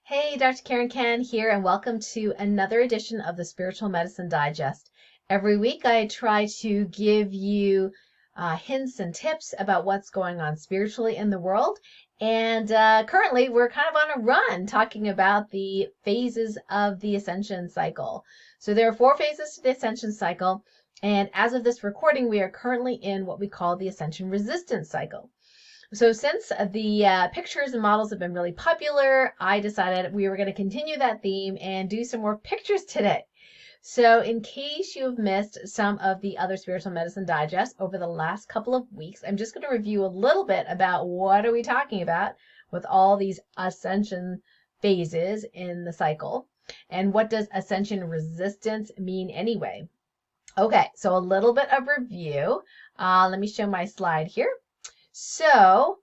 Hey, Dr. Karen Can here, and welcome to another edition of the Spiritual Medicine Digest. Every week, I try to give you hints and tips about what's going on spiritually in the world. And currently, we're kind of on a run talking about the phases of the Ascension Cycle. So there are 4 phases to the Ascension Cycle. And as of this recording, we are currently in what we call the Ascension Resistance Cycle. So since the pictures and models have been really popular, I decided we were going to continue that theme and do some more pictures today. So in case you've missed some of the other spiritual medicine digests over the last couple of weeks, I'm just going to review a little bit about what are we talking about with all these ascension phases in the cycle, and what does ascension resistance mean anyway. Okay, so a little bit of review. Let me show my slide here. So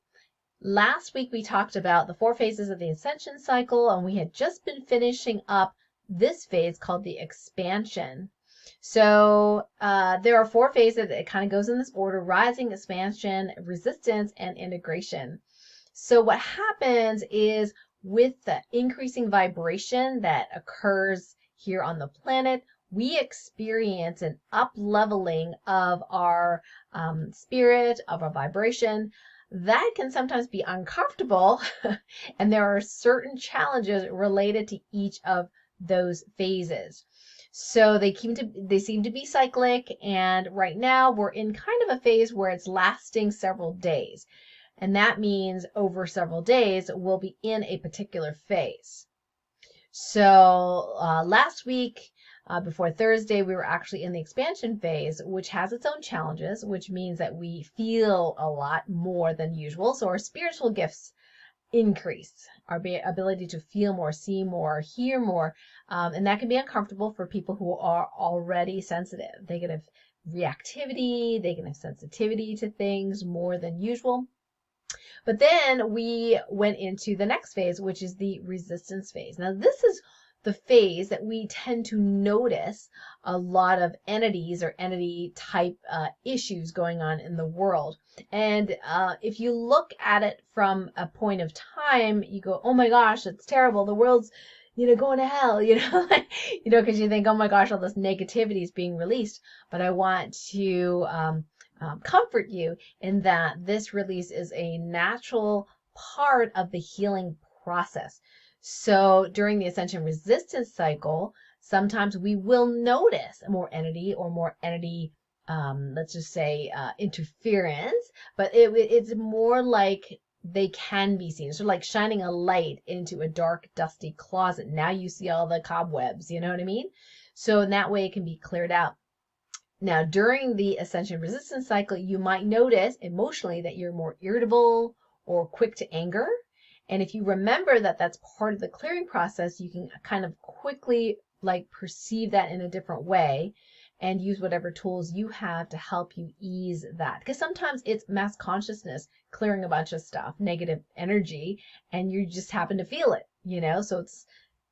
last week we talked about the 4 phases of the Ascension Cycle, and we had just been finishing up this phase called the expansion. So there are 4 phases. It kind of goes in this order: rising, expansion, resistance, and integration. So what happens is, with the increasing vibration that occurs here on the planet, we experience an up-leveling of our spirit, of our vibration. That can sometimes be uncomfortable, and there are certain challenges related to each of those phases. So they seem to be cyclic, and right now we're in kind of a phase where it's lasting several days. And that means over several days we'll be in a particular phase. So last week, before Thursday, we were actually in the expansion phase, which has its own challenges, which means that we feel a lot more than usual. So our spiritual gifts increase, our ability to feel more, see more, hear more. And that can be uncomfortable for people who are already sensitive. They can have reactivity, they can have sensitivity to things more than usual. But then we went into the next phase, which is the resistance phase. Now, this is the phase that we tend to notice a lot of entities or entity type issues going on in the world. And if you look at it from a point of time, you go, oh my gosh, it's terrible. The world's, going to hell, because you think, oh my gosh, all this negativity is being released. But I want to comfort you in that this release is a natural part of the healing process. So during the Ascension Resistance Cycle, sometimes we will notice more entity let's just say interference, but it's more like they can be seen. It's sort of like shining a light into a dark, dusty closet. Now you see all the cobwebs, you know what I mean? So in that way it can be cleared out. Now, during the Ascension Resistance Cycle, you might notice emotionally that you're more irritable or quick to anger. And if you remember that that's part of the clearing process, you can kind of quickly perceive that in a different way and use whatever tools you have to help you ease that. Because sometimes it's mass consciousness clearing a bunch of stuff, negative energy, and you just happen to feel it, So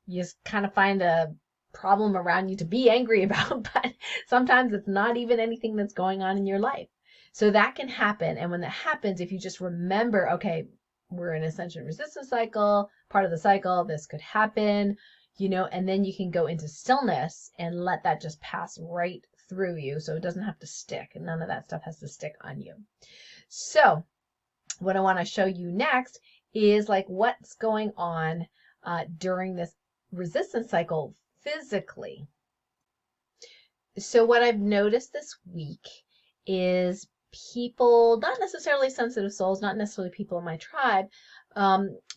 you just kind of find a problem around you to be angry about, but sometimes it's not even anything that's going on in your life. So that can happen. And when that happens, if you just remember, okay, we're in Ascension Resistance Cycle, part of the cycle, this could happen, and then you can go into stillness and let that just pass right through you. So it doesn't have to stick. None of that stuff has to stick on you. So what I want to show you next is what's going on during this resistance cycle physically. So what I've noticed this week is people, not necessarily sensitive souls, not necessarily people in my tribe,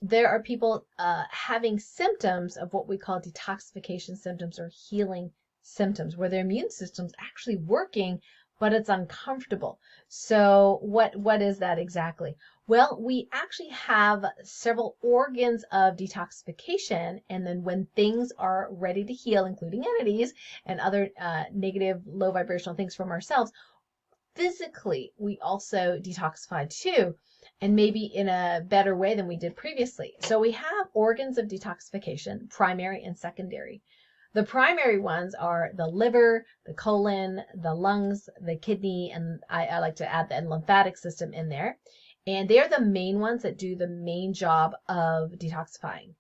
there are people having symptoms of what we call detoxification symptoms or healing symptoms, where their immune system's actually working, but it's uncomfortable. So what is that exactly? Well, we actually have several organs of detoxification, and then when things are ready to heal, including entities and other negative, low vibrational things from ourselves, physically we also detoxify too, and maybe in a better way than we did previously. So we have organs of detoxification, primary and secondary. The primary ones are the liver, the colon, the lungs, the kidney, and I like to add the lymphatic system in there. And they're the main ones that do the main job of detoxifying.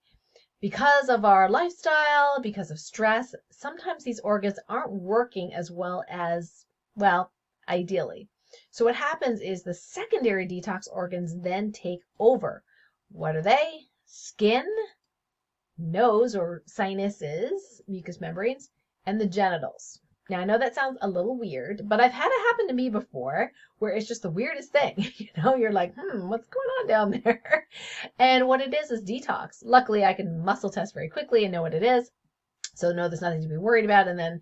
because of our lifestyle, because of stress, sometimes these organs aren't working as well as, well, ideally. So what happens is the secondary detox organs then take over. What are they? Skin, nose or sinuses, mucous membranes, and the genitals. Now, I know that sounds a little weird, but I've had it happen to me before where it's just the weirdest thing. You're like, what's going on down there? And what it is detox. Luckily, I can muscle test very quickly and know what it is. So no, there's nothing to be worried about. And then,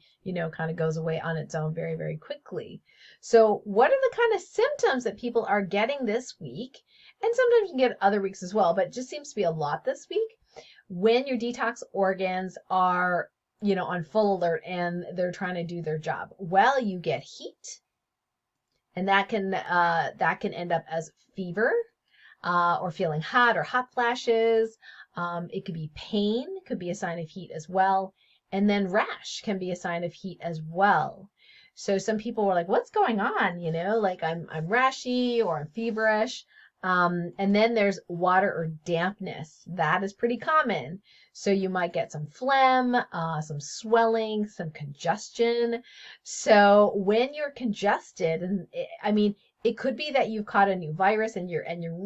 kind of goes away on its own very, very quickly. So what are the kind of symptoms that people are getting this week? And sometimes you can get other weeks as well, but it just seems to be a lot this week when your detox organs are, on full alert and they're trying to do their job. Well, you get heat, and that can end up as fever, or feeling hot or hot flashes. It could be pain, could be a sign of heat as well. And then rash can be a sign of heat as well. So some people were like, what's going on? Like I'm rashy or I'm feverish. And then there's water or dampness. That is pretty common. So you might get some phlegm, some swelling, some congestion. So when you're congested, and it could be that you've caught a new virus and you're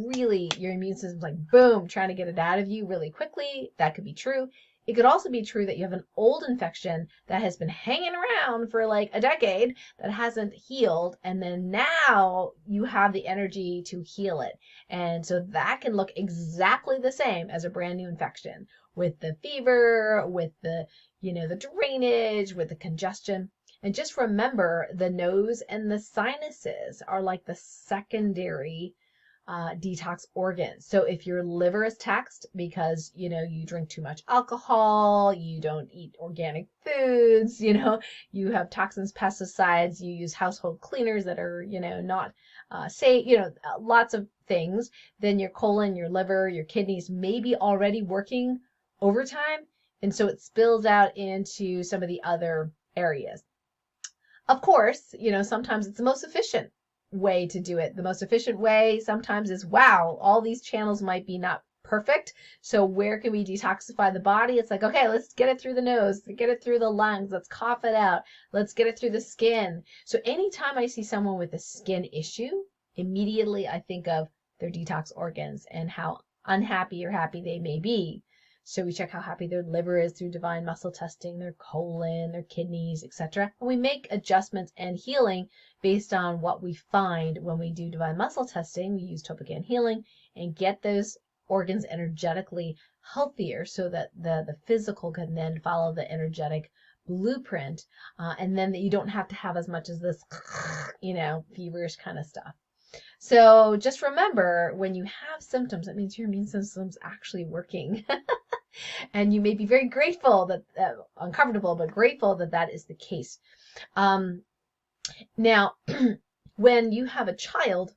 really, your immune system's like, boom, trying to get it out of you really quickly. That could be true. It could also be true that you have an old infection that has been hanging around for like a decade that hasn't healed, and then now you have the energy to heal it. And so that can look exactly the same as a brand new infection, with the fever, with the, the drainage, with the congestion. And just remember, the nose and the sinuses are like the secondary detox organs. So if your liver is taxed because, you drink too much alcohol, you don't eat organic foods, you have toxins, pesticides, you use household cleaners that are, not safe, lots of things, then your colon, your liver, your kidneys may be already working overtime. And so it spills out into some of the other areas. Of course, sometimes it's the most efficient way to do it. The most efficient way sometimes is, wow, all these channels might be not perfect. So where can we detoxify the body? It's like, okay, let's get it through the nose, get it through the lungs, let's cough it out, let's get it through the skin. So anytime I see someone with a skin issue, immediately I think of their detox organs and how unhappy or happy they may be. So we check how happy their liver is through divine muscle testing, their colon, their kidneys, etc. And we make adjustments and healing based on what we find when we do divine muscle testing. We use Topican healing and get those organs energetically healthier so that the physical can then follow the energetic blueprint, and then that you don't have to have as much as this, feverish kind of stuff. So just remember, when you have symptoms, that means your immune system's actually working. And you may be very grateful that, uncomfortable, but grateful that that is the case. Now, when you have a child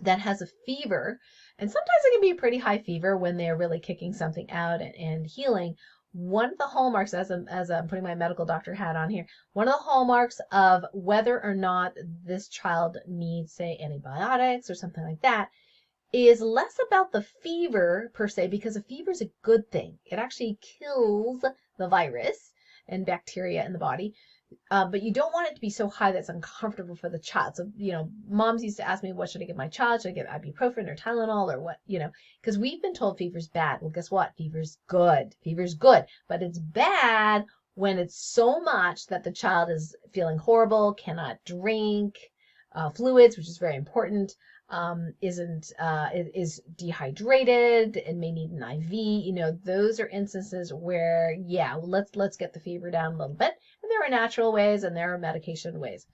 that has a fever, and sometimes it can be a pretty high fever when they're really kicking something out and healing, one of the hallmarks, as I'm putting my medical doctor hat on here, one of the hallmarks of whether or not this child needs, say, antibiotics or something like that, is less about the fever per se, because a fever is a good thing. It actually kills the virus and bacteria in the body. But you don't want it to be so high that's uncomfortable for the child. So, moms used to ask me, what should I give my child? Should I give ibuprofen or Tylenol or what, because we've been told fever's bad. Well, guess what? Fever's good. Fever's good, but it's bad when it's so much that the child is feeling horrible, cannot drink fluids, which is very important, is dehydrated and may need an IV. Those are instances where, let's get the fever down a little bit. And there are natural ways and there are medication ways.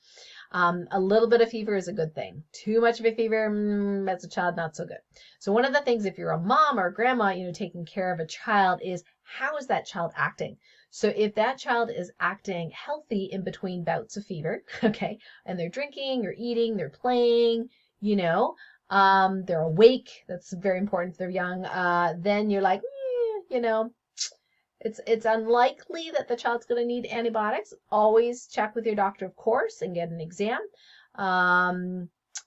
A little bit of fever is a good thing. Too much of a fever, as a child, not so good. So one of the things, if you're a mom or a grandma, taking care of a child, is how is that child acting? So if that child is acting healthy in between bouts of fever, okay, and they're drinking or eating, they're playing, they're awake, that's very important if they're young, then you're like, it's unlikely that the child's going to need antibiotics. Always check with your doctor, of course, and get an exam.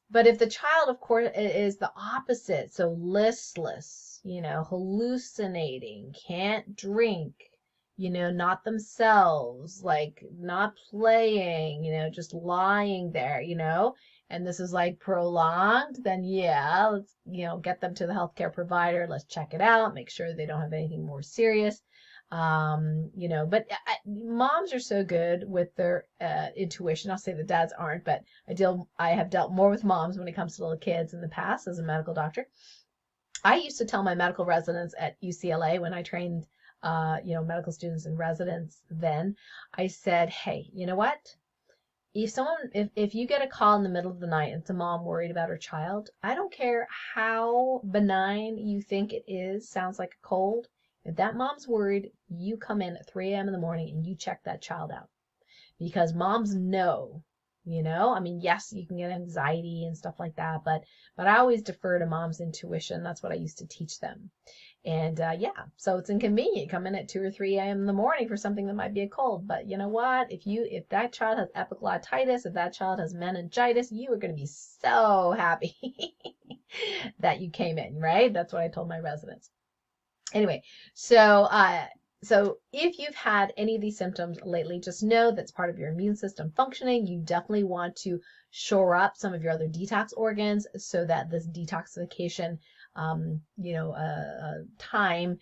But if the child, of course, is the opposite, so listless, hallucinating, can't drink, not themselves, like not playing, just lying there, and this is like prolonged, then yeah, let's, get them to the healthcare provider. Let's check it out, make sure they don't have anything more serious. But moms are so good with their intuition. I'll say the dads aren't, but I have dealt more with moms when it comes to little kids in the past as a medical doctor. I used to tell my medical residents at UCLA when I trained, medical students and residents then, I said, hey, you know what? If you get a call in the middle of the night and it's a mom worried about her child, I don't care how benign you think it is, sounds like a cold. If that mom's worried, you come in at 3 a.m. in the morning and you check that child out. Because moms know, yes, you can get anxiety and stuff like that, but I always defer to mom's intuition. That's what I used to teach them. And so it's inconvenient. Come in at 2 or 3 a.m. in the morning for something that might be a cold. But you know what? If that child has epiglottitis, if that child has meningitis, you are going to be so happy that you came in, right? That's what I told my residents. Anyway, so if you've had any of these symptoms lately, just know that's part of your immune system functioning. You definitely want to shore up some of your other detox organs so that this detoxification time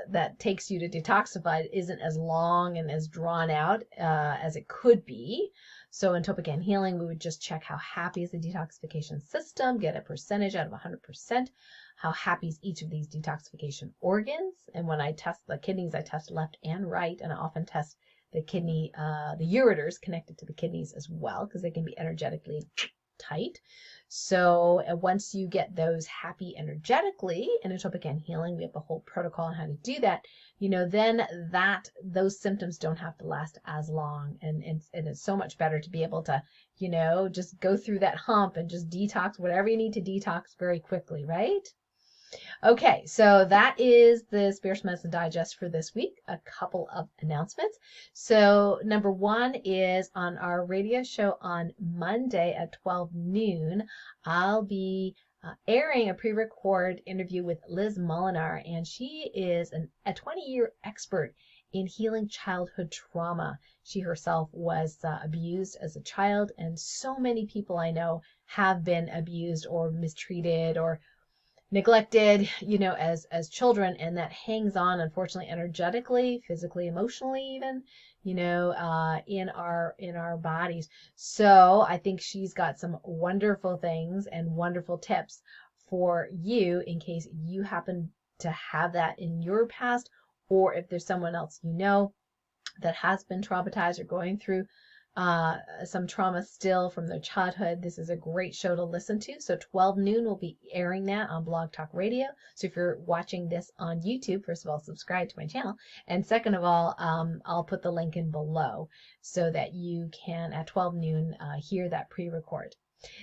that takes you to detoxify isn't as long and as drawn out as it could be. So in Topican Healing, we would just check how happy is the detoxification system, get a percentage out of 100%. How happy is each of these detoxification organs? And when I test the kidneys, I test left and right, and I often test the kidney, the ureters connected to the kidneys as well, because they can be energetically tight. So once you get those happy energetically in Topican Healing, we have a whole protocol on how to do that. Then those symptoms don't have to last as long, and it's so much better to be able to, just go through that hump and just detox whatever you need to detox very quickly, right? Okay, so that is the Spiritual Medicine Digest for this week. A couple of announcements. So number one is on our radio show on Monday at 12 noon, I'll be airing a pre-record interview with Liz Molinar, and she is a 20-year expert in healing childhood trauma. She herself was abused as a child, and so many people I know have been abused or mistreated or neglected, as children, and that hangs on, unfortunately, energetically, physically, emotionally, even, in our bodies. So I think she's got some wonderful things and wonderful tips for you in case you happen to have that in your past, or if there's someone else that has been traumatized or going through some trauma still from their childhood. This is a great show to listen to. So 12 noon we'll be airing that on Blog Talk Radio. So if you're watching this on YouTube, first of all, subscribe to my channel. And second of all, I'll put the link in below so that you can at 12 noon hear that pre-record.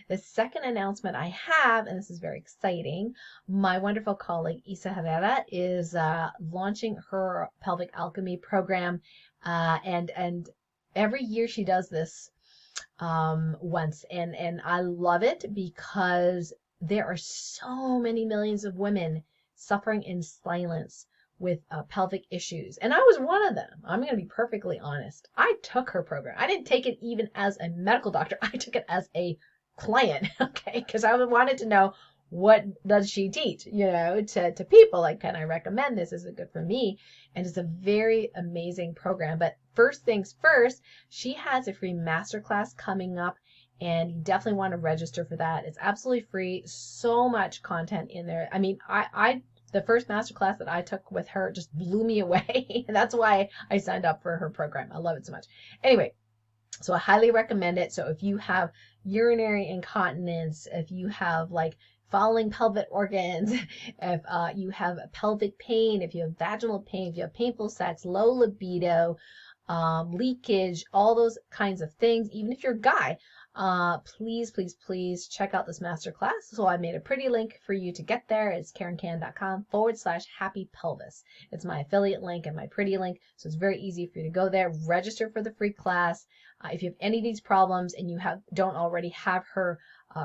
The second announcement I have, and this is very exciting, my wonderful colleague Isa Herrera is launching her pelvic alchemy program, and every year she does this once, and I love it because there are so many millions of women suffering in silence with pelvic issues, and I was one of them. I'm going to be perfectly honest. I took her program. I didn't take it even as a medical doctor. I took it as a client, okay, because I wanted to know, what does she teach, to people? Like, can I recommend this? Is it good for me? And it's a very amazing program. But first things first, she has a free masterclass coming up, and you definitely want to register for that. It's absolutely free. So much content in there. I mean, the first masterclass that I took with her just blew me away. That's why I signed up for her program. I love it so much. Anyway, so I highly recommend it. So if you have urinary incontinence, if you have like falling pelvic organs, if you have pelvic pain, if you have vaginal pain, if you have painful sex, low libido, leakage, all those kinds of things, even if you're a guy, please check out this masterclass. So I made a pretty link for you to get there. It's KarenCan.com/happy pelvis. It's my affiliate link and my pretty link. So it's very easy for you to go there, register for the free class. If you have any of these problems and you don't already have her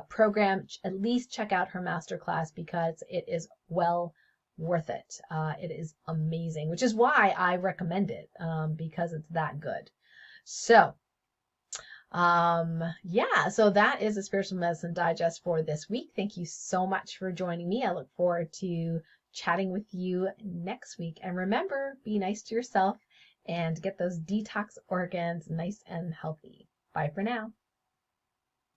program, at least check out her masterclass because it is well worth it. It is amazing, which is why I recommend it, because it's that good. So, yeah, so that is a Spiritual Medicine Digest for this week. Thank you so much for joining me. I look forward to chatting with you next week. And remember, be nice to yourself and get those detox organs nice and healthy. Bye for now.